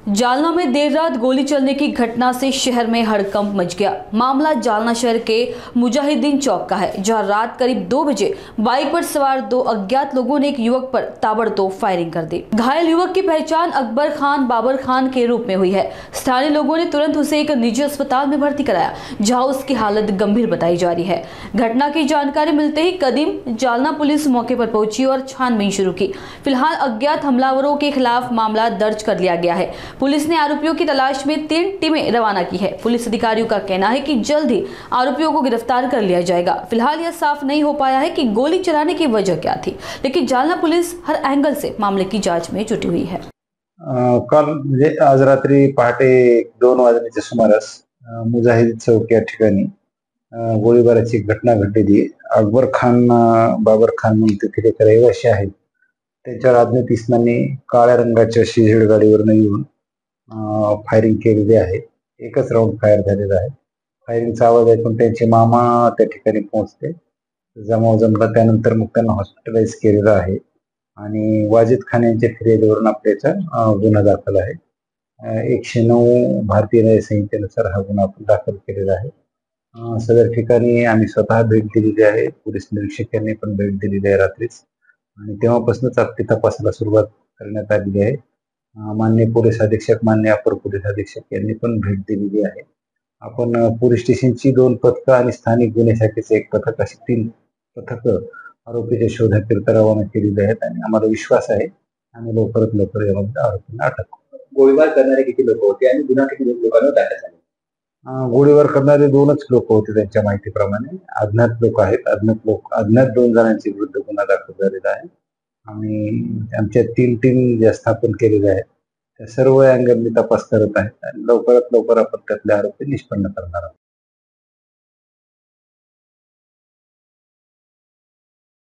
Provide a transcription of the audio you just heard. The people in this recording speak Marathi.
जालना में देर रात गोली चलने की घटना से शहर में हड़कंप मच गया। मामला जालना शहर के मुजाहिदीन चौक का है, जहां रात करीब 2 बजे बाइक पर सवार 2 अज्ञात लोगों ने एक युवक पर ताबड़तोड़ फायरिंग कर दी। घायल युवक की पहचान अकबर खान बाबर खान के रूप में हुई है। स्थानीय लोगों ने तुरंत उसे एक निजी अस्पताल में भर्ती कराया, जहाँ उसकी हालत गंभीर बताई जा रही है। घटना की जानकारी मिलते ही कदीम जालना पुलिस मौके पर पहुंची और छानबीन शुरू की। फिलहाल अज्ञात हमलावरों के खिलाफ मामला दर्ज कर लिया गया है। पुलिस ने आरोपियों की तलाश में 3 टीमें रवाना की है। पुलिस अधिकारियों का कहना है कि जल्द ही आरोपियों को गिरफ्तार कर लिया जाएगा। फिलहाल यह साफ नहीं हो पाया है कि गोली चलाने की वजह क्या थी, लेकिन जालना पुलिस हर एंगल से मामले की जांच में जुटी हुई है। काल म्हणजे आज रात्री पहाटे 2 वाजण्याच्या सुमारास मुजाहिद चौक या ठिकाणी गोळीबाराची घटना घडलेली। अकबर खान बाबर खान म्हणून तिथे एक रहिवासी आहेत, त्यांच्यावर अज्ञात इसमांनी काळ्या रंगाच्या शिजेड गाडीवरून येऊन फायरिंग केलेली आहे। एकच राऊंड फायर झालेला आहे। फायरिंगचा आवाज ऐकून त्यांचे मामा त्या ठिकाणी पोहोचले। जमाव जमला, त्यानंतर मग त्यांना हॉस्पिटलाइज केलेलं आहे आणि वाजिद खान यांच्या फिर्यादीवरून आपल्याचा गुन्हा दाखल आहे। 109 भारतीय न्याय संहितेनुसार हा गुन्हा आपण दाखल केलेला आहे। सदर ठिकाणी आम्ही स्वतः भेट दिलेली आहे। पोलीस निरीक्षक यांनी पण भेट दिलेली आहे रात्रीच, आणि तेव्हापासूनच आपली तपासाला सुरुवात करण्यात आलेली आहे। माननीय पोलीस अधीक्षक, माननीय अपर पोलीस अधीक्षक यांनी पण भेट दिलेली आहे। आपण पोलीस स्टेशनची 2 पथकं आणि स्थानिक गुन्हे शाखेचे 1 पथक अशी 3 पथकं आरोपीच्या शोधाकरिता रवाना केलेली आहेत, आणि आम्हाला विश्वास आहे आम्ही लवकरात लवकर यामध्ये आरोपींना अटक करू। गोळीबार करणारे किती लोक होते आणि गुन्हा किती लोकांवर दाखल झाला? गोळीबार करणारे 2च लोक होते त्यांच्या माहितीप्रमाणे। अज्ञात लोक आहेत। अज्ञात 2 जणांच्या विरुद्ध गुन्हा दाखल झालेला आहे, आणि आमच्या 3 टीम ज्या स्थापन केलेल्या आहेत त्या सर्व अँगलनी तपास करत आहेत, आणि लवकरात लवकर आपण त्यातले आरोपी निष्पन्न करणार आहोत।